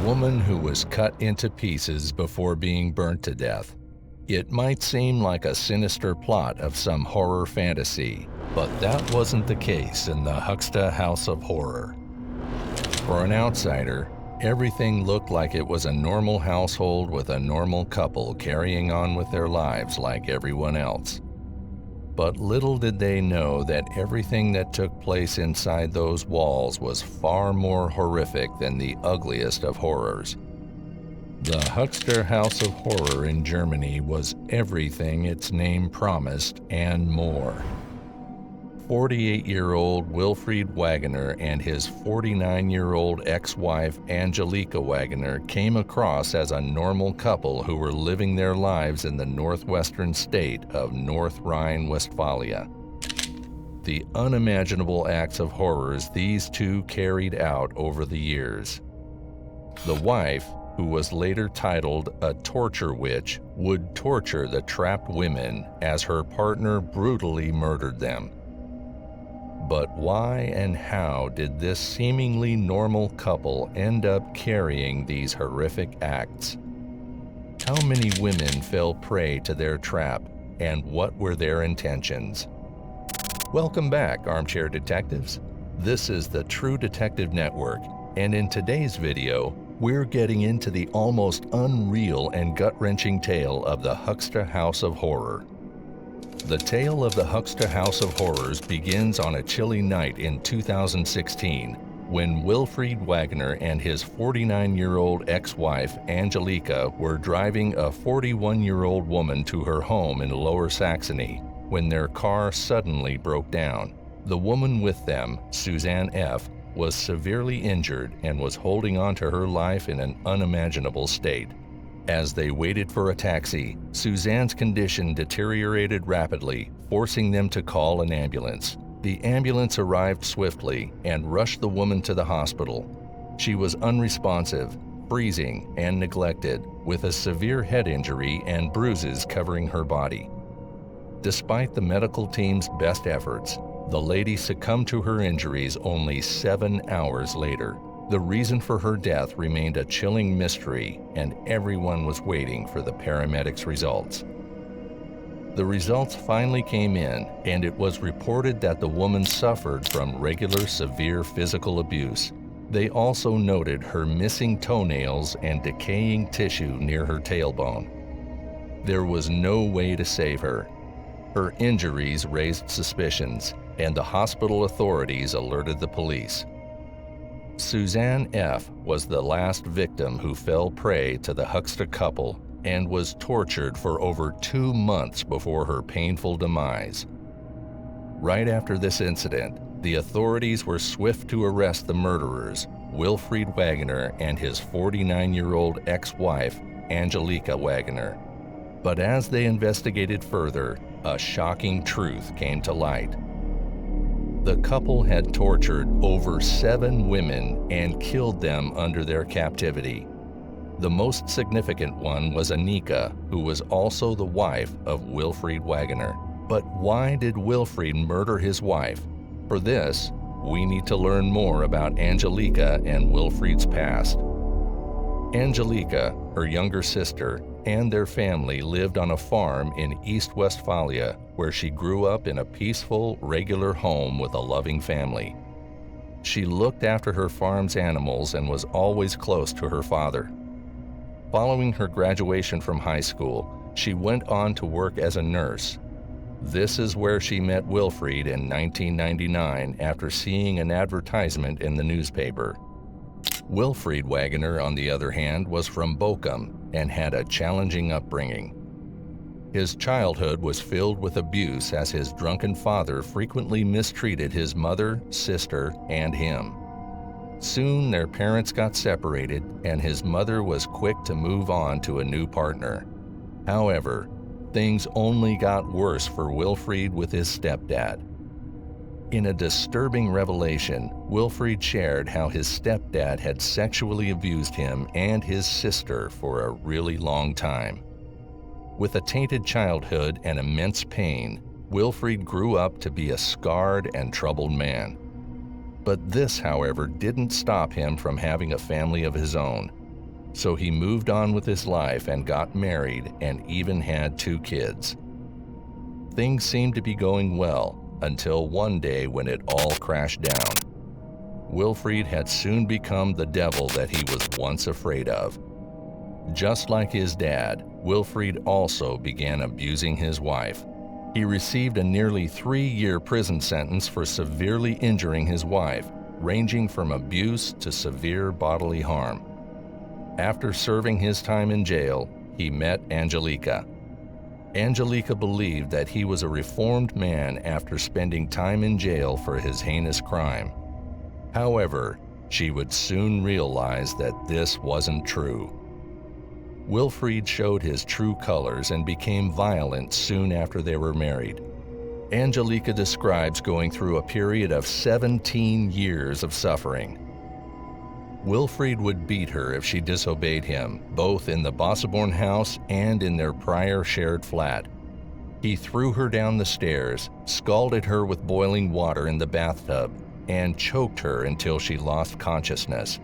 woman who was cut into pieces before being burnt to death. It might seem like a sinister plot of some horror fantasy, but that wasn't the case in the Höxter House of Horror. For an outsider, everything looked like it was a normal household with a normal couple carrying on with their lives like everyone else. But little did they know that everything that took place inside those walls was far more horrific than the ugliest of horrors. The Höxter House of Horror in Germany was everything its name promised and more. 48-year-old Wilfried Wagner and his 49-year-old ex-wife Angelika Wagner came across as a normal couple who were living their lives in the northwestern state of North Rhine-Westphalia. The unimaginable acts of horrors these two carried out over the years. The wife, who was later titled a torture witch, would torture the trapped women as her partner brutally murdered them. But why and how did this seemingly normal couple end up carrying these horrific acts? How many women fell prey to their trap, and what were their intentions? Welcome back, armchair detectives. This is the True Detective Network, and in today's video, we're getting into the almost unreal and gut-wrenching tale of the Höxter House of Horror. The tale of the Höxter House of Horrors begins on a chilly night in 2016 when Wilfried Wagner and his 49-year-old ex-wife Angelika were driving a 41-year-old woman to her home in Lower Saxony when their car suddenly broke down. The woman with them, Suzanne F., was severely injured and was holding on to her life in an unimaginable state. As they waited for a taxi, Suzanne's condition deteriorated rapidly, forcing them to call an ambulance. The ambulance arrived swiftly and rushed the woman to the hospital. She was unresponsive, freezing, and neglected, with a severe head injury and bruises covering her body. Despite the medical team's best efforts, the lady succumbed to her injuries only 7 hours later. The reason for her death remained a chilling mystery, and everyone was waiting for the paramedics' results. The results finally came in, and it was reported that the woman suffered from regular severe physical abuse. They also noted her missing toenails and decaying tissue near her tailbone. There was no way to save her. Her injuries raised suspicions, and the hospital authorities alerted the police. Suzanne F. was the last victim who fell prey to the Höxter couple and was tortured for over 2 months before her painful demise. Right after this incident, the authorities were swift to arrest the murderers, Wilfried Wagner and his 49-year-old ex-wife, Angelika Wagner. But as they investigated further, a shocking truth came to light. The couple had tortured over 7 women and killed them under their captivity. The most significant one was Anika, who was also the wife of Wilfried Wagner. But why did Wilfried murder his wife? For this, we need to learn more about Angelika and Wilfried's past. Angelika, her younger sister, and their family lived on a farm in East Westphalia, where she grew up in a peaceful, regular home with a loving family. She looked after her farm's animals and was always close to her father. Following her graduation from high school, she went on to work as a nurse. This is where she met Wilfried in 1999 after seeing an advertisement in the newspaper. Wilfried Wagner, on the other hand, was from Bochum and had a challenging upbringing. His childhood was filled with abuse as his drunken father frequently mistreated his mother, sister, and him. Soon their parents got separated and his mother was quick to move on to a new partner. However, things only got worse for Wilfried with his stepdad. In a disturbing revelation, Wilfried shared how his stepdad had sexually abused him and his sister for a really long time. With a tainted childhood and immense pain, Wilfried grew up to be a scarred and troubled man. But this, however, didn't stop him from having a family of his own. So he moved on with his life and got married and even had 2 kids. Things seemed to be going well until one day when it all crashed down. Wilfried had soon become the devil that he was once afraid of. Just like his dad, Wilfried also began abusing his wife. He received a nearly 3-year prison sentence for severely injuring his wife, ranging from abuse to severe bodily harm. After serving his time in jail, he met Angelika. Angelika believed that he was a reformed man after spending time in jail for his heinous crime. However, she would soon realize that this wasn't true. Wilfried showed his true colors and became violent soon after they were married. Angelika describes going through a period of 17 years of suffering. Wilfried would beat her if she disobeyed him, both in the Bosseborn house and in their prior shared flat. He threw her down the stairs, scalded her with boiling water in the bathtub, and choked her until she lost consciousness.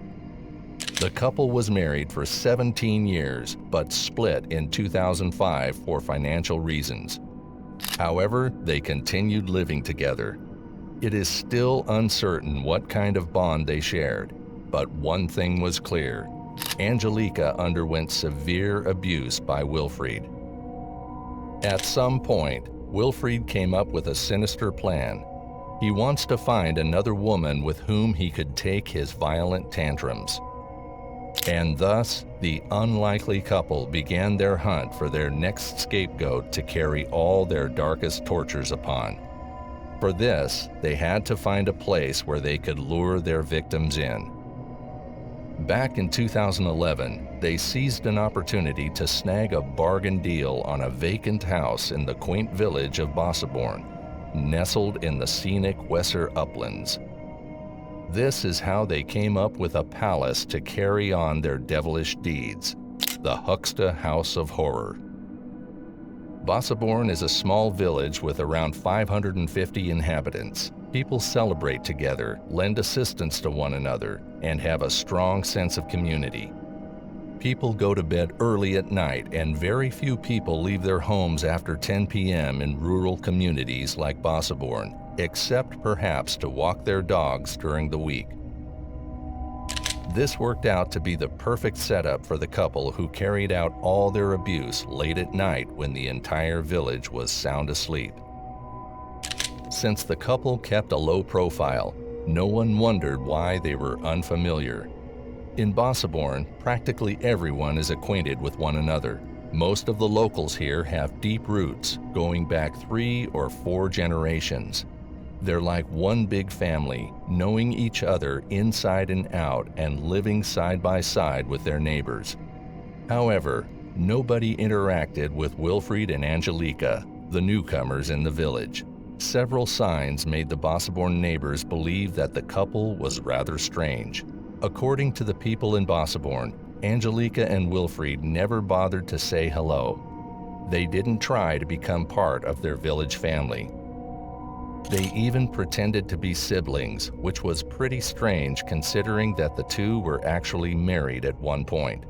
The couple was married for 17 years, but split in 2005 for financial reasons. However, they continued living together. It is still uncertain what kind of bond they shared, but one thing was clear: Angelika underwent severe abuse by Wilfried. At some point, Wilfried came up with a sinister plan. He wants to find another woman with whom he could take his violent tantrums. And thus, the unlikely couple began their hunt for their next scapegoat to carry all their darkest tortures upon. For this, they had to find a place where they could lure their victims in. Back in 2011, they seized an opportunity to snag a bargain deal on a vacant house in the quaint village of Bosseborn, nestled in the scenic Weser uplands. This is how they came up with a palace to carry on their devilish deeds, the Höxter House of Horror. Bosseborn is a small village with around 550 inhabitants. People celebrate together, lend assistance to one another, and have a strong sense of community. People go to bed early at night, and very few people leave their homes after 10 p.m. in rural communities like Bosseborn, except perhaps to walk their dogs during the week. This worked out to be the perfect setup for the couple who carried out all their abuse late at night when the entire village was sound asleep. Since the couple kept a low profile, no one wondered why they were unfamiliar. In Bosseborn, practically everyone is acquainted with one another. Most of the locals here have deep roots, going back 3 or 4 generations. They're like one big family, knowing each other inside and out and living side by side with their neighbors. However, nobody interacted with Wilfried and Angelika, the newcomers in the village. Several signs made the Bosseborn neighbors believe that the couple was rather strange. According to the people in Bosseborn, Angelika and Wilfried never bothered to say hello. They didn't try to become part of their village family. They even pretended to be siblings, which was pretty strange considering that the two were actually married at one point.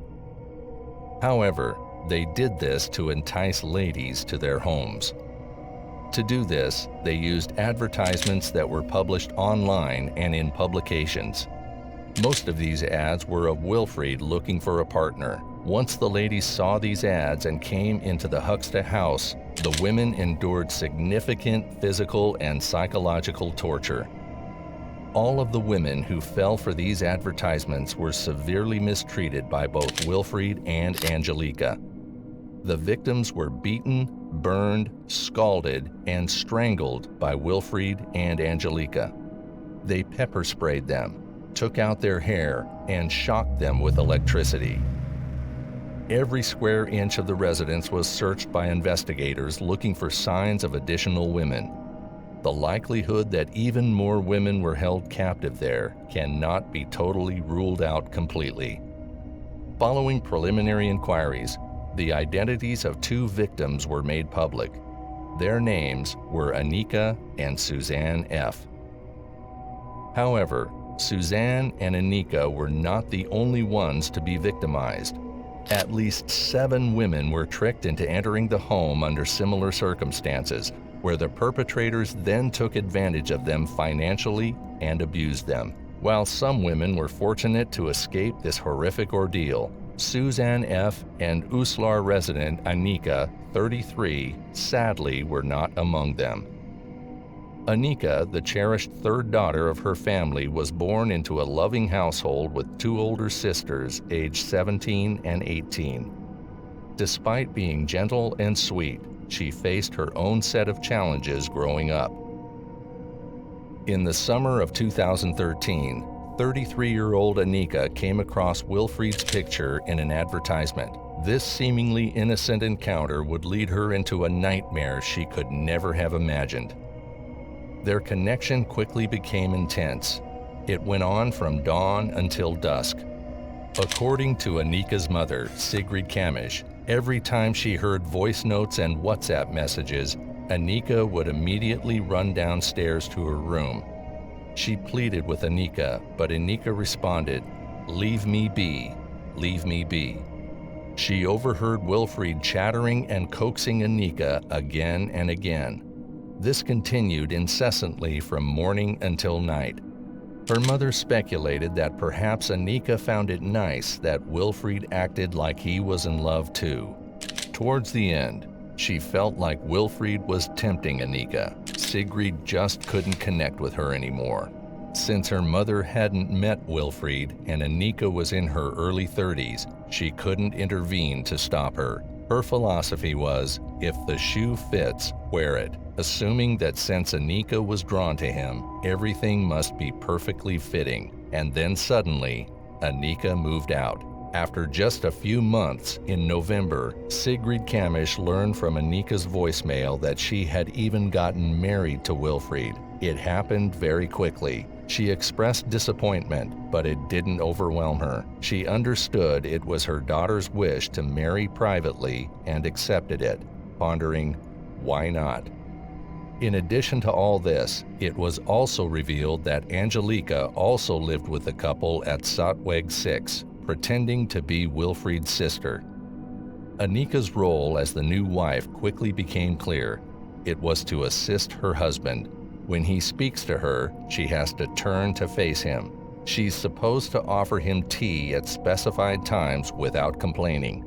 However, they did this to entice ladies to their homes. To do this, they used advertisements that were published online and in publications. Most of these ads were of Wilfried looking for a partner. Once the ladies saw these ads and came into the Höxter house, the women endured significant physical and psychological torture. All of the women who fell for these advertisements were severely mistreated by both Wilfried and Angelika. The victims were beaten, burned, scalded, and strangled by Wilfried and Angelika. They pepper sprayed them, took out their hair, and shocked them with electricity. Every square inch of the residence was searched by investigators looking for signs of additional women. The likelihood that even more women were held captive there cannot be totally ruled out completely. Following preliminary inquiries, the identities of 2 victims were made public. Their names were Anika and Suzanne F. However, Suzanne and Anika were not the only ones to be victimized. At least 7 women were tricked into entering the home under similar circumstances, where the perpetrators then took advantage of them financially and abused them. While some women were fortunate to escape this horrific ordeal, Suzanne F. and Uslar resident Anika, 33, sadly were not among them. Anika, the cherished third daughter of her family, was born into a loving household with 2 older sisters aged 17 and 18. Despite being gentle and sweet, she faced her own set of challenges growing up. In the summer of 2013, 33-year-old Anika came across Wilfried's picture in an advertisement. This seemingly innocent encounter would lead her into a nightmare she could never have imagined. Their connection quickly became intense. It went on from dawn until dusk. According to Anika's mother, Sigrid Kamish, every time she heard voice notes and WhatsApp messages, Anika would immediately run downstairs to her room. She pleaded with Anika, but Anika responded, "Leave me be, leave me be." She overheard Wilfried chattering and coaxing Anika again and again. This continued incessantly from morning until night. Her mother speculated that perhaps Anika found it nice that Wilfried acted like he was in love too. Towards the end, she felt like Wilfried was tempting Anika. Sigrid just couldn't connect with her anymore. Since her mother hadn't met Wilfried and Anika was in her early 30s, she couldn't intervene to stop her. Her philosophy was, if the shoe fits, wear it, assuming that since Anika was drawn to him, everything must be perfectly fitting. And then suddenly, Anika moved out. After just a few months, in November, Sigrid Kamish learned from Anika's voicemail that she had even gotten married to Wilfried. It happened very quickly. She expressed disappointment, but it didn't overwhelm her. She understood it was her daughter's wish to marry privately and accepted it, pondering, why not? In addition to all this, it was also revealed that Angelika also lived with the couple at Sotweg 6, pretending to be Wilfried's sister. Anika's role as the new wife quickly became clear. It was to assist her husband. When he speaks to her, she has to turn to face him. She's supposed to offer him tea at specified times without complaining.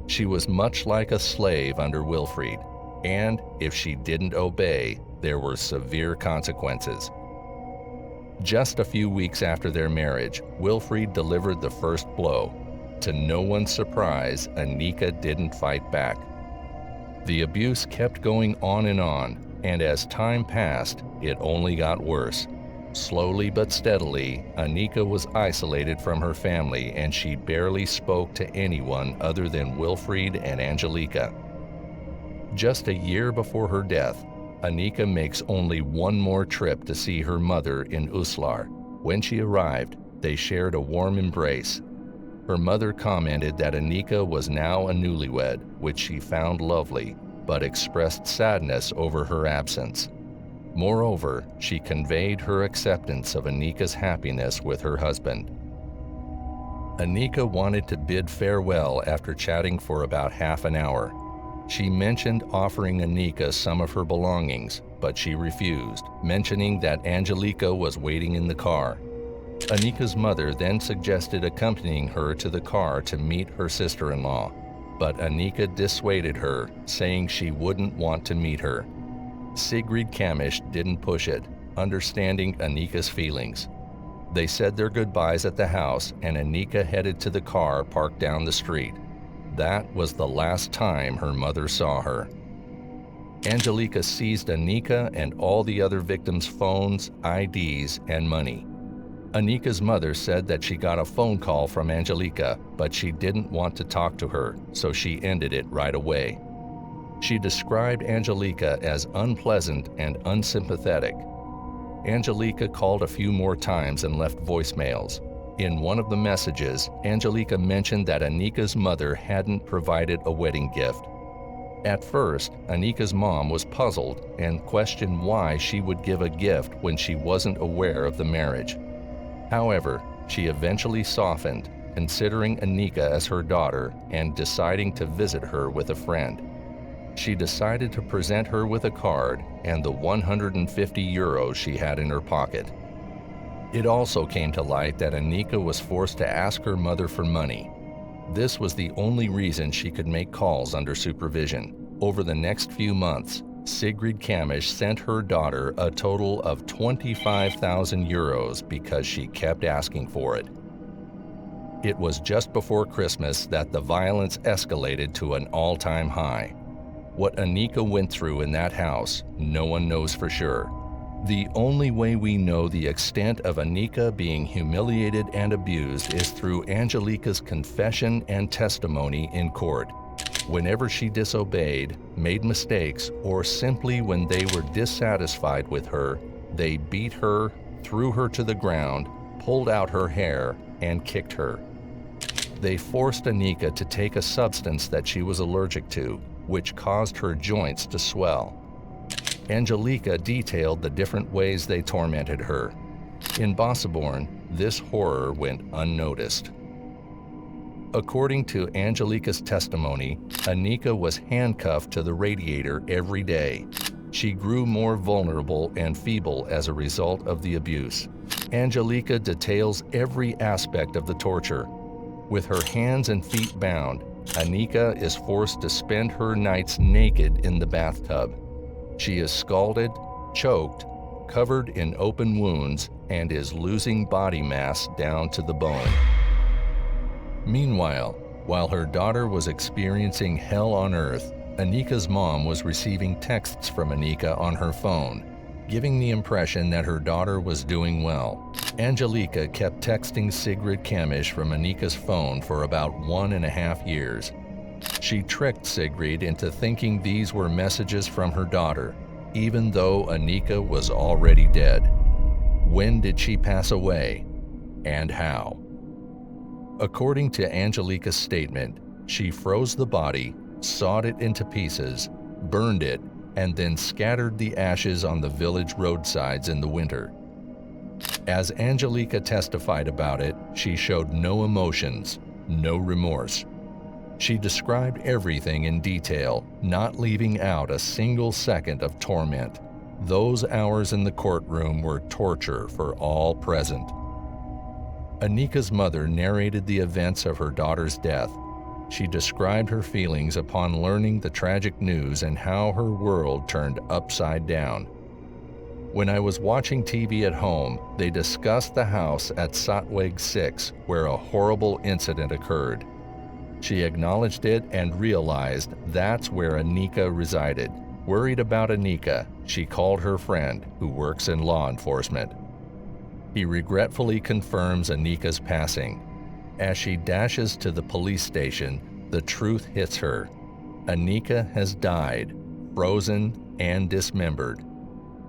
She was much like a slave under Wilfried, and if she didn't obey, there were severe consequences. Just a few weeks after their marriage, Wilfried delivered the first blow. To no one's surprise, Anika didn't fight back. The abuse kept going on, and as time passed, it only got worse. Slowly but steadily, Anika was isolated from her family and she barely spoke to anyone other than Wilfried and Angelika. Just a year before her death, Anika makes only one more trip to see her mother in Uslar. When she arrived, they shared a warm embrace. Her mother commented that Anika was now a newlywed, which she found lovely, but expressed sadness over her absence. Moreover, she conveyed her acceptance of Anika's happiness with her husband. Anika wanted to bid farewell after chatting for about half an hour. She mentioned offering Anika some of her belongings, but she refused, mentioning that Angelika was waiting in the car. Anika's mother then suggested accompanying her to the car to meet her sister-in-law, but Anika dissuaded her, saying she wouldn't want to meet her. Sigrid Kamish didn't push it, understanding Anika's feelings. They said their goodbyes at the house, and Anika headed to the car parked down the street. That was the last time her mother saw her. Angelika seized Anika and all the other victims' phones, IDs, and money. Anika's mother said that she got a phone call from Angelika, but she didn't want to talk to her, so she ended it right away. She described Angelika as unpleasant and unsympathetic. Angelika called a few more times and left voicemails. In one of the messages, Angelika mentioned that Anika's mother hadn't provided a wedding gift. At first, Anika's mom was puzzled and questioned why she would give a gift when she wasn't aware of the marriage. However, she eventually softened, considering Anika as her daughter and deciding to visit her with a friend. She decided to present her with a card and the 150 euros she had in her pocket. It also came to light that Anika was forced to ask her mother for money. This was the only reason she could make calls under supervision. Over the next few months, Sigrid Kamish sent her daughter a total of 25,000 euros because she kept asking for it. It was just before Christmas that the violence escalated to an all-time high. What Anika went through in that house, no one knows for sure. The only way we know the extent of Anika being humiliated and abused is through Angelika's confession and testimony in court. Whenever she disobeyed, made mistakes, or simply when they were dissatisfied with her, they beat her, threw her to the ground, pulled out her hair, and kicked her. They forced Anika to take a substance that she was allergic to, which caused her joints to swell. Angelika detailed the different ways they tormented her. In Bosseborn, this horror went unnoticed. According to Angelika's testimony, Anika was handcuffed to the radiator every day. She grew more vulnerable and feeble as a result of the abuse. Angelika details every aspect of the torture. With her hands and feet bound, Anika is forced to spend her nights naked in the bathtub. She is scalded, choked, covered in open wounds, and is losing body mass down to the bone. Meanwhile, while her daughter was experiencing hell on earth, Anika's mom was receiving texts from Anika on her phone, giving the impression that her daughter was doing well. Angelika kept texting Sigrid Kamish from Anika's phone for about 1.5 years. She tricked Sigrid into thinking these were messages from her daughter, even though Anika was already dead. When did she pass away, and how? According to Angelika's statement, she froze the body, sawed it into pieces, burned it, and then scattered the ashes on the village roadsides in the winter. As Angelika testified about it, she showed no emotions, no remorse. She described everything in detail, not leaving out a single second of torment. Those hours in the courtroom were torture for all present. Anika's mother narrated the events of her daughter's death. She described her feelings upon learning the tragic news and how her world turned upside down. When I was watching TV at home, they discussed the house at Sotweg 6, where a horrible incident occurred. She acknowledged it and realized that's where Anika resided. Worried about Anika, she called her friend, who works in law enforcement. He regretfully confirms Anika's passing. As she dashes to the police station, the truth hits her. Anika has died, frozen and dismembered.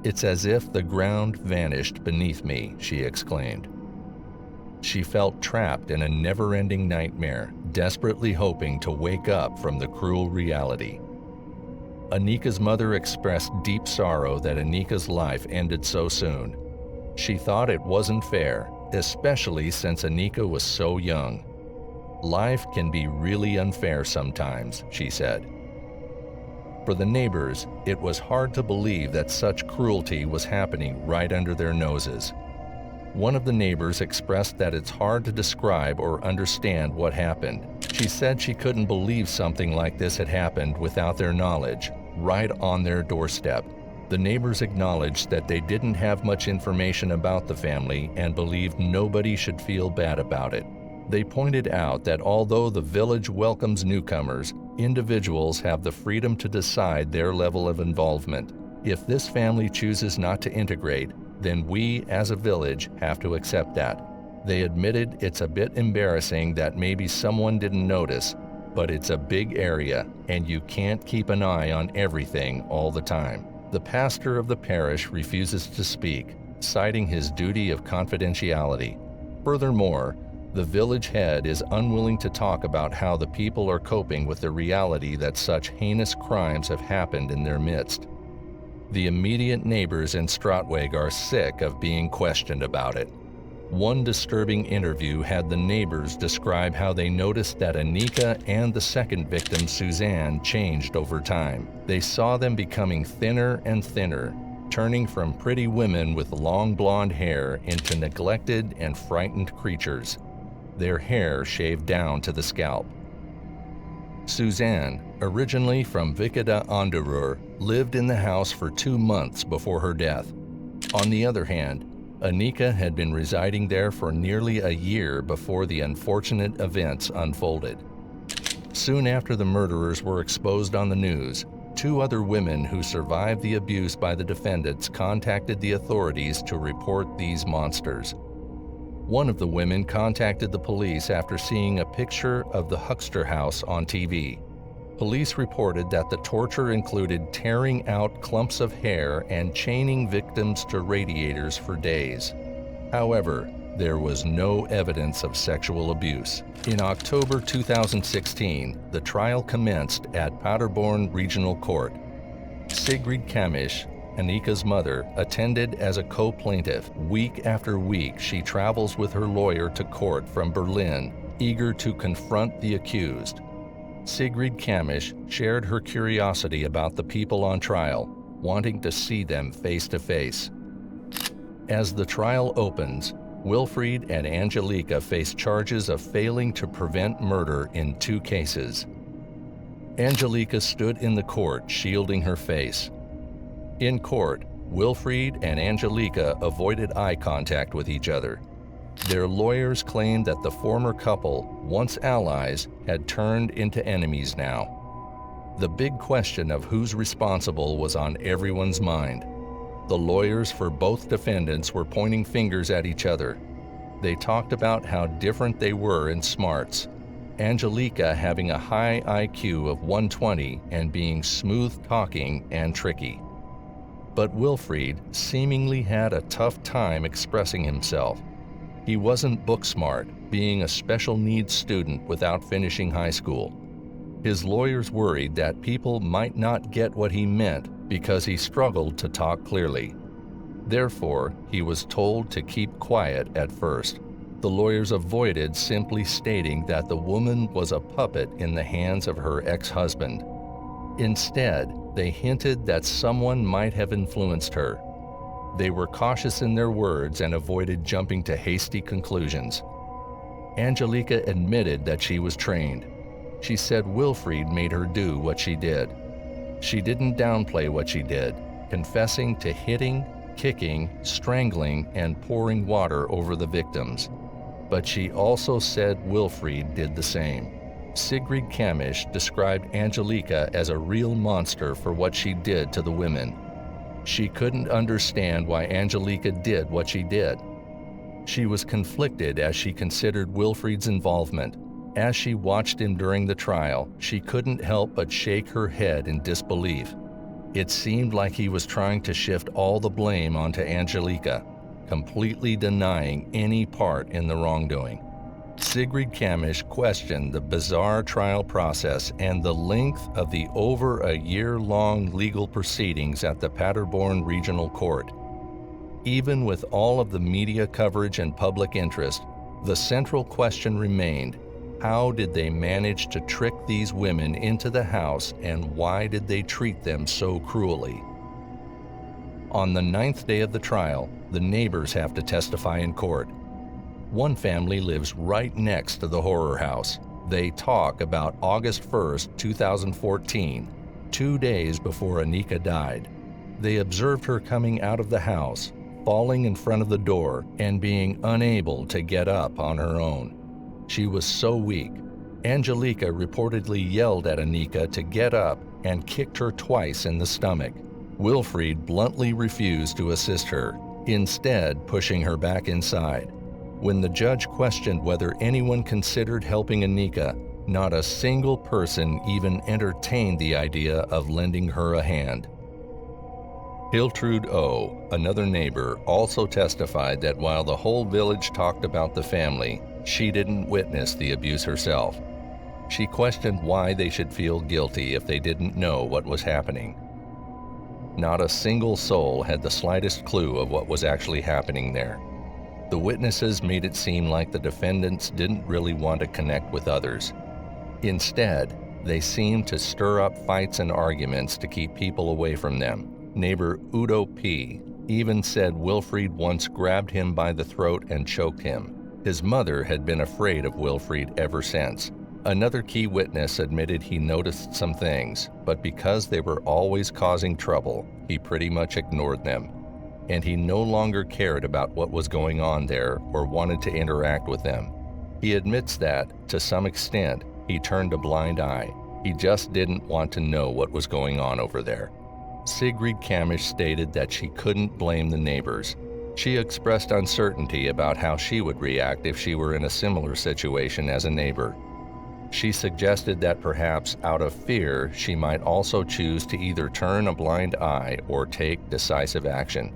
"It's as if the ground vanished beneath me," she exclaimed. She felt trapped in a never-ending nightmare, desperately hoping to wake up from the cruel reality. Anika's mother expressed deep sorrow that Anika's life ended so soon. She thought it wasn't fair, especially since Anika was so young. "Life can be really unfair sometimes," she said. For the neighbors, it was hard to believe that such cruelty was happening right under their noses. One of the neighbors expressed that it's hard to describe or understand what happened. She said she couldn't believe something like this had happened without their knowledge, right on their doorstep. The neighbors acknowledged that they didn't have much information about the family and believed nobody should feel bad about it. They pointed out that although the village welcomes newcomers, individuals have the freedom to decide their level of involvement. If this family chooses not to integrate, then we as a village have to accept that. They admitted it's a bit embarrassing that maybe someone didn't notice, but it's a big area and you can't keep an eye on everything all the time. The pastor of the parish refuses to speak, citing his duty of confidentiality. Furthermore, the village head is unwilling to talk about how the people are coping with the reality that such heinous crimes have happened in their midst. The immediate neighbors in Stratweg are sick of being questioned about it. One disturbing interview had the neighbors describe how they noticed that Anika and the second victim, Suzanne, changed over time. They saw them becoming thinner and thinner, turning from pretty women with long blonde hair into neglected and frightened creatures, their hair shaved down to the scalp. Suzanne, originally from Vikeda Onderur, lived in the house for 2 months before her death. On the other hand, Anika had been residing there for nearly a year before the unfortunate events unfolded. Soon after the murderers were exposed on the news, 2 other women who survived the abuse by the defendants contacted the authorities to report these monsters. One of the women contacted the police after seeing a picture of the Höxter House on TV. Police reported that the torture included tearing out clumps of hair and chaining victims to radiators for days. However, there was no evidence of sexual abuse. In October 2016, the trial commenced at Paderborn Regional Court. Sigrid Kamisch, Anika's mother, attended as a co-plaintiff. Week after week, she travels with her lawyer to court from Berlin, eager to confront the accused. Sigrid Kamisch shared her curiosity about the people on trial, wanting to see them face to face. As the trial opens, Wilfried and Angelika face charges of failing to prevent murder in 2 cases. Angelika stood in the court, shielding her face. In court, Wilfried and Angelika avoided eye contact with each other. Their lawyers claimed that the former couple, once allies, had turned into enemies now. The big question of who's responsible was on everyone's mind. The lawyers for both defendants were pointing fingers at each other. They talked about how different they were in smarts. Angelika having a high IQ of 120 and being smooth-talking and tricky. But Wilfried seemingly had a tough time expressing himself. He wasn't book smart, being a special needs student without finishing high school. His lawyers worried that people might not get what he meant because he struggled to talk clearly. Therefore, he was told to keep quiet at first. The lawyers avoided simply stating that the woman was a puppet in the hands of her ex-husband. Instead, they hinted that someone might have influenced her. They were cautious in their words and avoided jumping to hasty conclusions. Angelika admitted that she was trained. She said Wilfried made her do what she did. She didn't downplay what she did, confessing to hitting, kicking, strangling, and pouring water over the victims. But she also said Wilfried did the same. Sigrid Kamisch described Angelika as a real monster for what she did to the women. She couldn't understand why Angelika did what she did. She was conflicted as she considered Wilfried's involvement. As she watched him during the trial, she couldn't help but shake her head in disbelief. It seemed like he was trying to shift all the blame onto Angelika, completely denying any part in the wrongdoing. Sigrid Kamisch questioned the bizarre trial process and the length of the over a year-long legal proceedings at the Paderborn Regional Court. Even with all of the media coverage and public interest, the central question remained: how did they manage to trick these women into the house, and why did they treat them so cruelly? On the 9th day of the trial, the neighbors have to testify in court. One family lives right next to the horror house. They talk about August 1st, 2014, 2 days before Anika died. They observed her coming out of the house, falling in front of the door, and being unable to get up on her own. She was so weak. Angelika reportedly yelled at Anika to get up and kicked her twice in the stomach. Wilfried bluntly refused to assist her, instead pushing her back inside. When the judge questioned whether anyone considered helping Anika, not a single person even entertained the idea of lending her a hand. Hiltrud O., another neighbor, also testified that while the whole village talked about the family, she didn't witness the abuse herself. She questioned why they should feel guilty if they didn't know what was happening. Not a single soul had the slightest clue of what was actually happening there. The witnesses made it seem like the defendants didn't really want to connect with others. Instead, they seemed to stir up fights and arguments to keep people away from them. Neighbor Udo P. even said Wilfried once grabbed him by the throat and choked him. His mother had been afraid of Wilfried ever since. Another key witness admitted he noticed some things, but because they were always causing trouble, he pretty much ignored them. And he no longer cared about what was going on there or wanted to interact with them. He admits that, to some extent, he turned a blind eye. He just didn't want to know what was going on over there. Sigrid Kamish stated that she couldn't blame the neighbors. She expressed uncertainty about how she would react if she were in a similar situation as a neighbor. She suggested that perhaps out of fear, she might also choose to either turn a blind eye or take decisive action.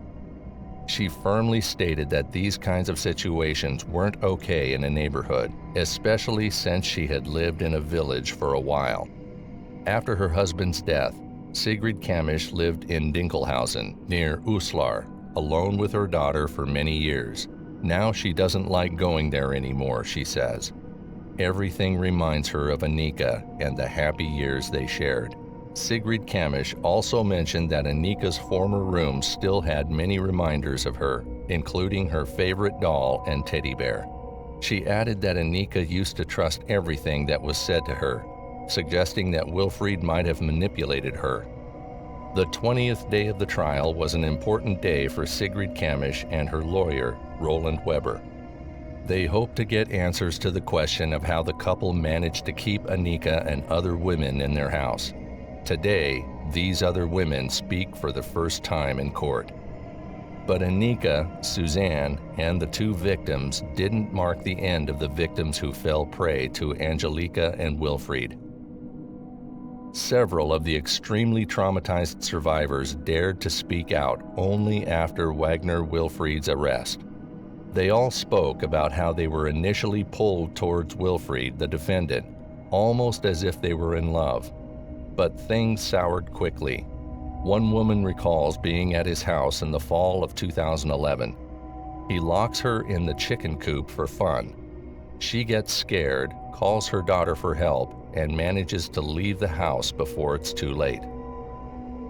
She firmly stated that these kinds of situations weren't okay in a neighborhood, especially since she had lived in a village for a while. After her husband's death, Sigrid Kamish lived in Dinkelhausen, near Uslar, alone with her daughter for many years. Now she doesn't like going there anymore, she says. Everything reminds her of Anika and the happy years they shared. Sigrid Kamish also mentioned that Anika's former room still had many reminders of her, including her favorite doll and teddy bear. She added that Anika used to trust everything that was said to her, suggesting that Wilfried might have manipulated her. The 20th day of the trial was an important day for Sigrid Kamish and her lawyer, Roland Weber. They hoped to get answers to the question of how the couple managed to keep Anika and other women in their house. Today, these other women speak for the first time in court. But Anika, Suzanne, and the two victims didn't mark the end of the victims who fell prey to Angelika and Wilfried. Several of the extremely traumatized survivors dared to speak out only after Wagner Wilfried's arrest. They all spoke about how they were initially pulled towards Wilfried, the defendant, almost as if they were in love. But things soured quickly. One woman recalls being at his house in the fall of 2011. He locks her in the chicken coop for fun. She gets scared, calls her daughter for help, and manages to leave the house before it's too late.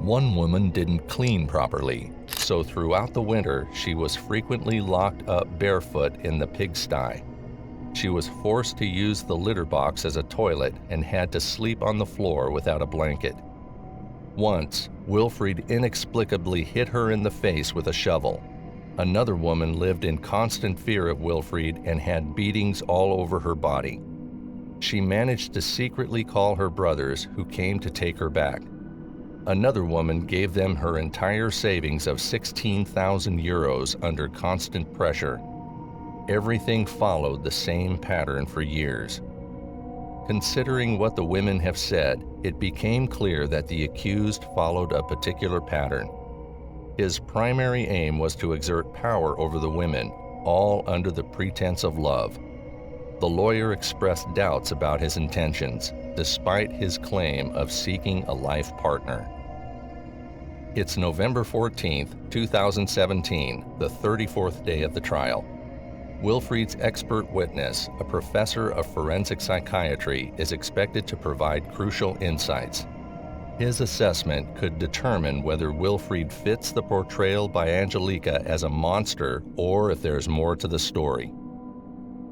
One woman didn't clean properly, so throughout the winter she was frequently locked up barefoot in the pigsty. She was forced to use the litter box as a toilet and had to sleep on the floor without a blanket. Once, Wilfried inexplicably hit her in the face with a shovel. Another woman lived in constant fear of Wilfried and had beatings all over her body. She managed to secretly call her brothers, who came to take her back. Another woman gave them her entire savings of 16,000 euros under constant pressure. Everything followed the same pattern for years. Considering what the women have said, it became clear that the accused followed a particular pattern. His primary aim was to exert power over the women, all under the pretense of love. The lawyer expressed doubts about his intentions, despite his claim of seeking a life partner. It's November 14, 2017, the 34th day of the trial. Wilfried's expert witness, a professor of forensic psychiatry, is expected to provide crucial insights. His assessment could determine whether Wilfried fits the portrayal by Angelika as a monster or if there's more to the story.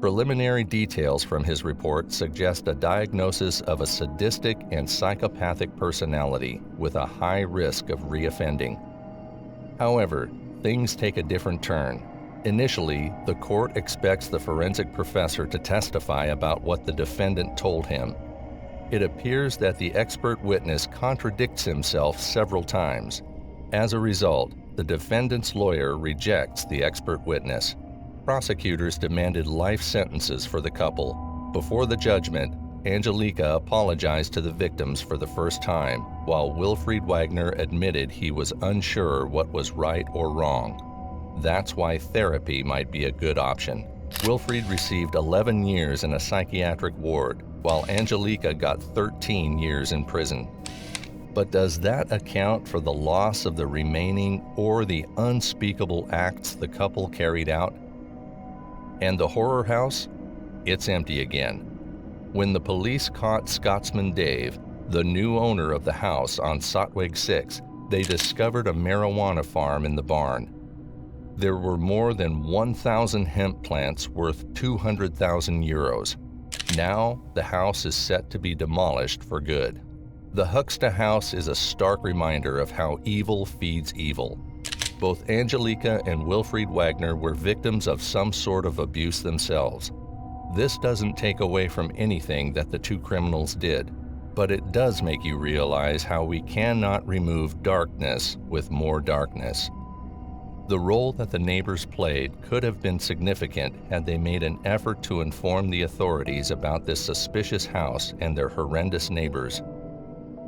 Preliminary details from his report suggest a diagnosis of a sadistic and psychopathic personality with a high risk of reoffending. However, things take a different turn. Initially, the court expects the forensic professor to testify about what the defendant told him. It appears that the expert witness contradicts himself several times. As a result, the defendant's lawyer rejects the expert witness. Prosecutors demanded life sentences for the couple. Before the judgment, Angelika apologized to the victims for the first time, while Wilfried Wagner admitted he was unsure what was right or wrong. That's why therapy might be a good option. Wilfried received 11 years in a psychiatric ward, while Angelika got 13 years in prison. But does that account for the loss of the remaining or the unspeakable acts the couple carried out? And the horror house? It's empty again. When the police caught Scotsman Dave, the new owner of the house on Sotwig 6, they discovered a marijuana farm in the barn. There were more than 1,000 hemp plants worth 200,000 euros. Now, the house is set to be demolished for good. The Höxter House is a stark reminder of how evil feeds evil. Both Angelika and Wilfried Wagner were victims of some sort of abuse themselves. This doesn't take away from anything that the two criminals did, but it does make you realize how we cannot remove darkness with more darkness. The role that the neighbors played could have been significant had they made an effort to inform the authorities about this suspicious house and their horrendous neighbors.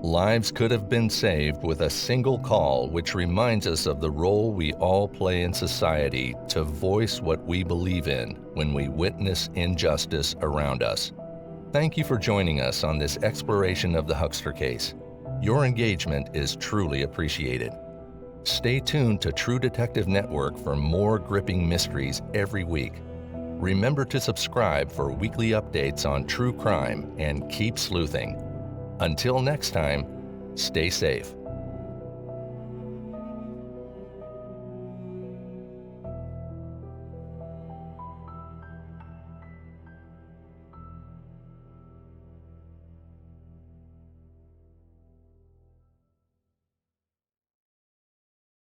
Lives could have been saved with a single call, which reminds us of the role we all play in society to voice what we believe in when we witness injustice around us. Thank you for joining us on this exploration of the Höxter case. Your engagement is truly appreciated. Stay tuned to True Detective Network for more gripping mysteries every week. Remember to subscribe for weekly updates on true crime and keep sleuthing. Until next time, stay safe.